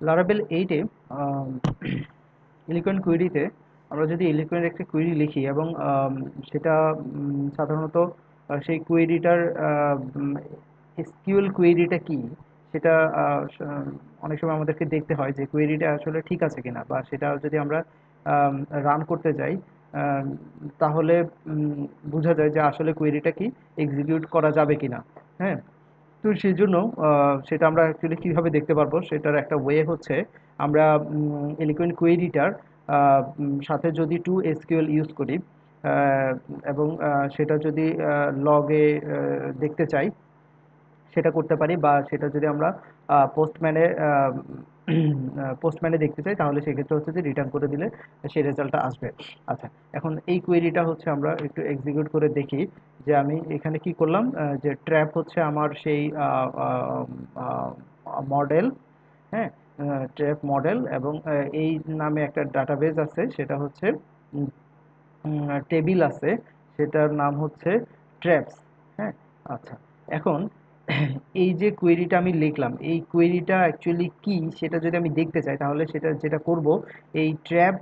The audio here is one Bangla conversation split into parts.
লারাভেল 8-এ ইলিকুয়েন্ট কুয়েরিতে আমরা যদি ইলিকুয়েন্ট একটা কুয়েরি লিখি এবং সেটা সাধারণত সেই কুয়েরিটার এসকিউএল কুয়েরিটা কি সেটা অনেক সময় আমাদেরকে দেখতে হয় যে কুয়েরিটা আসলে ঠিক আছে কিনা, বা সেটা যদি আমরা রান করতে যাই আম, তাহলে বোঝা যায় যে আসলে কুয়েরিটা কি এক্সিকিউট করা যাবে কিনা। হ্যাঁ, তো সেজন্য সেটা আমরা অ্যাকচুয়ালি কীভাবে দেখতে পারবো, সেটার একটা ওয়ে হচ্ছে আমরা এলিকুয়েন্ট কুয়েরিটার সাথে যদি টু এসকিউএল ইউজ করি, আহ, এবং সেটা যদি লগে দেখতে চাই সেটা করতে পারি, বা সেটা যদি আমরা পোস্টম্যানে পোস্টম্যানে দেখতে চাই তাহলে সেক্ষেত্রে হচ্ছে যে রিটার্ন করে দিলে সেই রেজাল্টটা আসবে। আচ্ছা, এখন এই কোয়েরিটা হচ্ছে আমরা একটু এক্সিকিউট করে দেখি যে আমি এখানে কি করলাম। যে ট্র্যাপ হচ্ছে আমার সেই মডেল। হ্যাঁ, ট্র্যাপ মডেল, এবং এই নামে একটা ডাটাবেজ আছে, সেটা হচ্ছে টেবিল আছে, সেটার নাম হচ্ছে ট্র্যাপস। হ্যাঁ, আচ্ছা, এখন এই যে কোয়েরিটা আমি লিখলাম, এই কোয়েরিটা অ্যাকচুয়ালি কি সেটা যদি আমি দেখতে চাই তাহলে সেটা যেটা করব, এই trap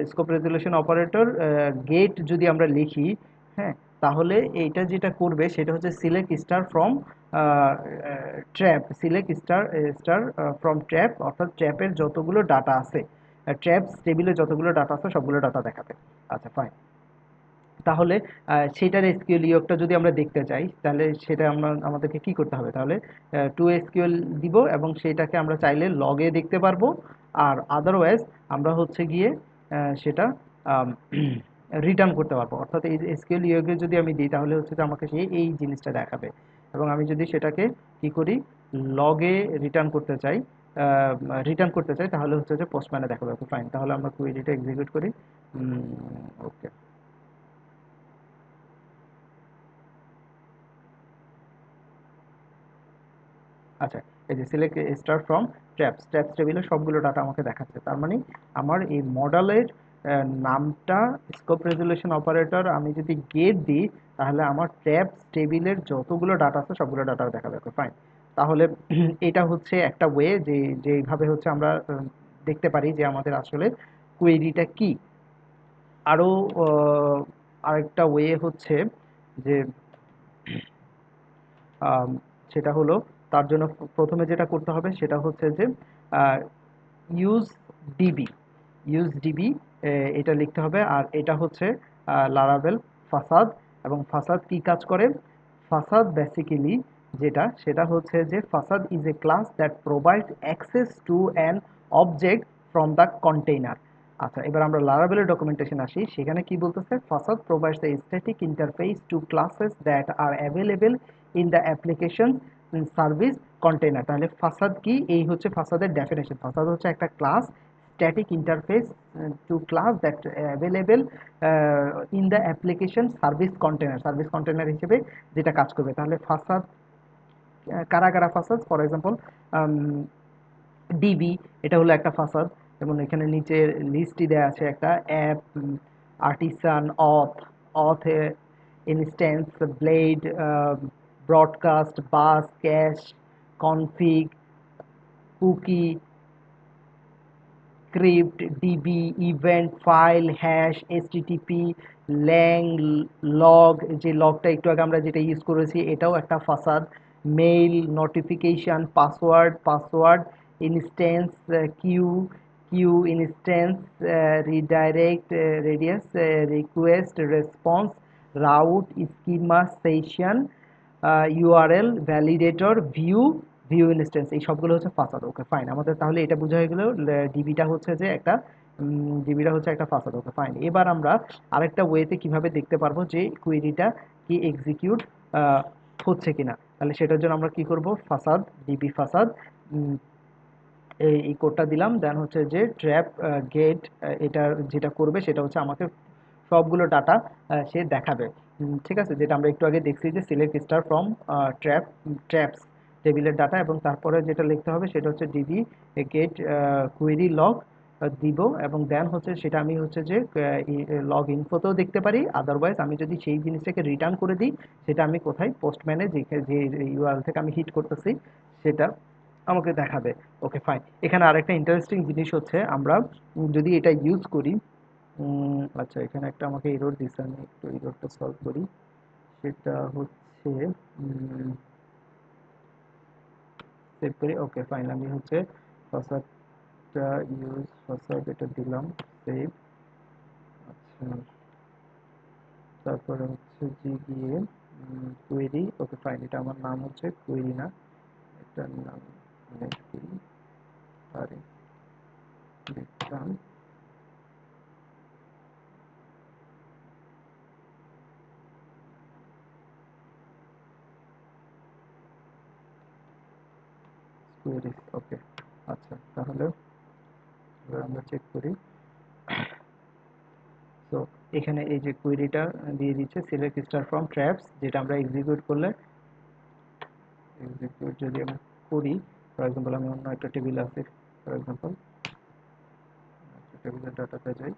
scope resolution operator get যদি আমরা লিখি, হ্যাঁ, তাহলে এইটা যেটা করবে সেটা হচ্ছে select star from trap, select star star from trap, অর্থাৎ ট্র্যাপের যতগুলো ডাটা আছে, ট্র্যাপস টেবিলে যতগুলো ডাটা আছে সবগুলো ডাটা দেখাবে। আচ্ছা, ফাইন। তাহলে সেটার এসকিউএল ইয়কটা যদি আমরা দেখতে চাই তাহলে সেটা আমাদেরকে কি করতে হবে, তাহলে টু এসকিউএল দিব এবং সেটাকে আমরা চাইলে লগে দেখতে পারবো। আর আদারওয়াইজ আমরা হচ্ছে গিয়ে সেটা রিটার্ন করতে পারবো, অর্থাৎ এই এসকিউএল ইয়কে যদি আমি দিই তাহলে হচ্ছে যে আমাকে সেই এই জিনিসটা দেখাবে। এবং আমি যদি সেটাকে কি করি, লগে রিটার্ন করতে চাই তাহলে হচ্ছে যে পোস্টম্যানে দেখাবে। ওকে, ফাইন, তাহলে আমরা কুয়েরিটা এক্সিকিউট করি। ওকে, আচ্ছা, এই যে সিলেক্ট স্টার ফ্রম ট্র্যাপস টেবিলে সবগুলো ডাটা আমাকে দেখাচ্ছে। তার মানে আমার এই মডেলের নামটা স্কোপ রেজলিউশন অপারেটর আমি যদি গেট দিই তাহলে আমার ট্র্যাপস টেবিলের যতগুলো ডাটা আছে সবগুলো ডাটা দেখাবে। ওকে, ফাইন। তাহলে এটা হচ্ছে একটা ওয়ে যে যেভাবে হচ্ছে আমরা দেখতে পারি যে আমাদের আসলে কোয়েরিটা কি। আরো আরেকটা ওয়ে হচ্ছে যে আম, সেটা হলো, তার জন্য প্রথমে যেটা করতে হবে সেটা হচ্ছে যে ইউজ ডিবি, ইউজ ডিবি এটা লিখতে হবে। আর এটা হচ্ছে লারাভেল ফাসাদ। এবং ফাসাদ কি কাজ করে? ফাসাদ বেসিক্যালি যেটা সেটা হচ্ছে যে ফাসাদ is a class that provide access to an object from the container. আচ্ছা, এবার আমরা লারাভেলের ডকুমেন্টেশন আসি, সেখানে কি বলতেছে? Facade provides the static interface to classes that are available in the application service container. তাহলে ফাসাদ কি? এই হচ্ছে ফাসাদের ডেফিনেশন। ফাসাদ হচ্ছে একটা class, static interface to class that available in the application service container হিসেবে যেটা কাজ করবে। তাহলে ফাসাদ কারা কারা ফাসাদ? ফর এক্সাম্পল ডিবি, এটা হলো একটা ফাসাদ। যেমন এখানে নিচে লিস্টই দেওয়া আছে, একটা app, artisan, auth instance, blade, broadcast, bus, cache, config, cookie, script, DB, event, file, hash, HTTP, lang, log, যে লগটা একটু আগে আমরা যেটা ইউজ করেছি এটাও একটা facade. Mail, notification, password instance, queue, instance, redirect, Redis, request, response, route, schema, session, URL, validator, view instance, এই সবগুলো হচ্ছে ফাসাদ। ওকে, ফাইন, আমাদের তাহলে এটা বোঝা হয়ে গেল ডিবিটা হচ্ছে একটা ফাসাদ। ওকে, ফাইন। এবার আমরা আরেকটা ওয়েতে কিভাবে দেখতে পারবো যে কুয়েরিটা কি এক্সিকিউট হচ্ছে কিনা, তাহলে সেটার জন্য আমরা কি করব, ফাসাদ, ডিবি ফাসাদ, এই কোডটা দিলাম, দেন হচ্ছে যে ট্র্যাপ গেট, এটা যেটা করবে সেটা হচ্ছে আমাকে সবগুলো ডাটা সে দেখাবে। ঠিক আছে, যেটা আমরা একটু আগে দেখছি যে সিলেক্ট স্টার ফ্রম ট্র্যাপস টেবিলের ডাটা, এবং তারপরে যেটা লিখতে হবে সেটা হচ্ছে ডিবি গেট কুয়েরি লগ দিব, এবং দেন হচ্ছে সেটা আমি হচ্ছে যে লগ ইনফোতেও দেখতে পারি। আদারওয়াইজ আমি যদি সেই জিনিসটাকে রিটার্ন করে দিই সেটা আমি কোথায়, পোস্টম্যানে যে যে ইউআরএল থেকে আমি হিট করতেছি সেটা আমাকে দেখাবে। Okay fine. এখানে আরেকটা ইন্টারেস্টিং জিনিস হচ্ছে আমরা যদি এটা ইউজ করি, আচ্ছা এখানে একটা আমাকে এরর দিছে, আমি একটু এররটা সলভ করি। সেটা হচ্ছে সেভ করি। ওকে ফাইন, আমি হচ্ছে ফাসাদটা ইউজ ফাসাদ এটা দিলাম, সেভ। আচ্ছা, তারপরে হচ্ছে যে গিয়ে কোয়েরি। ওকে ফাইন, এটা আমার নাম হচ্ছে কোয়েরি না, এটার নাম মেসি আর লিখলাম কোয়েরিজ। ওকে আচ্ছা, তাহলে এবার আমরা চেক করি। তো এখানে এই যে কোয়েরিটা দিয়ে দিচ্ছে সিলেক্ট স্টার ফ্রম ট্র্যাপস, যেটা আমরা এক্সিকিউট করলে, এক্সিকিউট যদি আমি করি, ফর এক্সাম্পল আমি অন্য একটা টেবিল আছে, ফর এক্সাম্পল টেবিলের ডাটাতে যাই,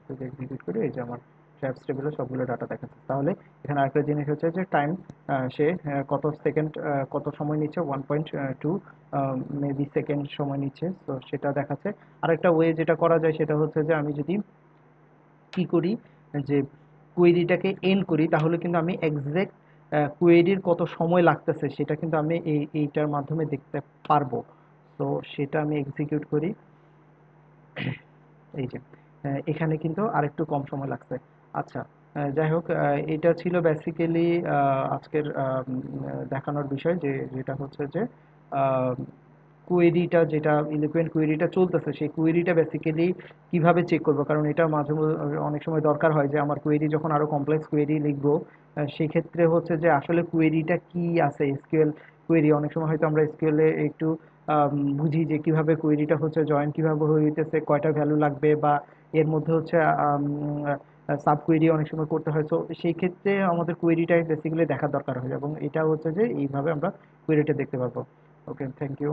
যদি এক্সিকিউট করি এই যে আমার ট্র্যাপস টেবিলে সবগুলো ডাটা দেখাচ্ছে। তাহলে এখানে আরেকটা জিনিস হচ্ছে যে টাইম, সে কত সেকেন্ড কত সময় নিচ্ছে, 1.2 মেবি সেকেন্ড সময় নিচ্ছে, তো সেটা দেখাচ্ছে। আরেকটা ওয়ে যেটা করা যায় সেটা হচ্ছে যে আমি যদি কি করি, যে কোয়েরিটাকে এন্ড করি, তাহলে কিন্তু আমি এক্সাক্ট কোয়েরির কত সময় লাগতেছে সেটা কিন্তু আমি এইটার মাধ্যমে দেখতে পারবো। তো সেটা আমি এক্সিকিউট করি, এই যে এখানে কিন্তু আরেকটু কম সময় লাগছে। আচ্ছা, যাই হোক, এটা ছিল বেসিক্যালি আজকের দেখানোর বিষয়, যে যেটা হচ্ছে যে কোয়েরিটা, যেটা ইলোকুয়েন্ট কোয়েরিটা চলতেছে, সেই কোয়েরিটা বেসিক্যালি কিভাবে চেক করব, কারণ এটা মাঝে অনেক সময় দরকার হয় যে আমার কোয়েরি যখন আরো কমপ্লেক্স কোয়েরি লিখবো, সেই ক্ষেত্রে হচ্ছে যে আসলে কোয়েরিটা কি আছে। এসকিউএল কোয়েরি অনেক সময় হয়তো আমরা এসকিউএল এ একটু বুঝি যে কিভাবে কোয়েরিটা হচ্ছে জয়েন কিভাবে হইতেছে, কয়টা ভ্যালু লাগবে, বা এর মধ্যে হচ্ছে সাব কোয়েরি অনেক সময় করতে হয়। তো সেই ক্ষেত্রে আমাদের কোয়েরিটা বেসিক্যালি দেখার দরকার হয়, এবং এটা হচ্ছে যে এইভাবে আমরা কোয়েরিটা দেখতে পারবো। ওকে, থ্যাংক ইউ।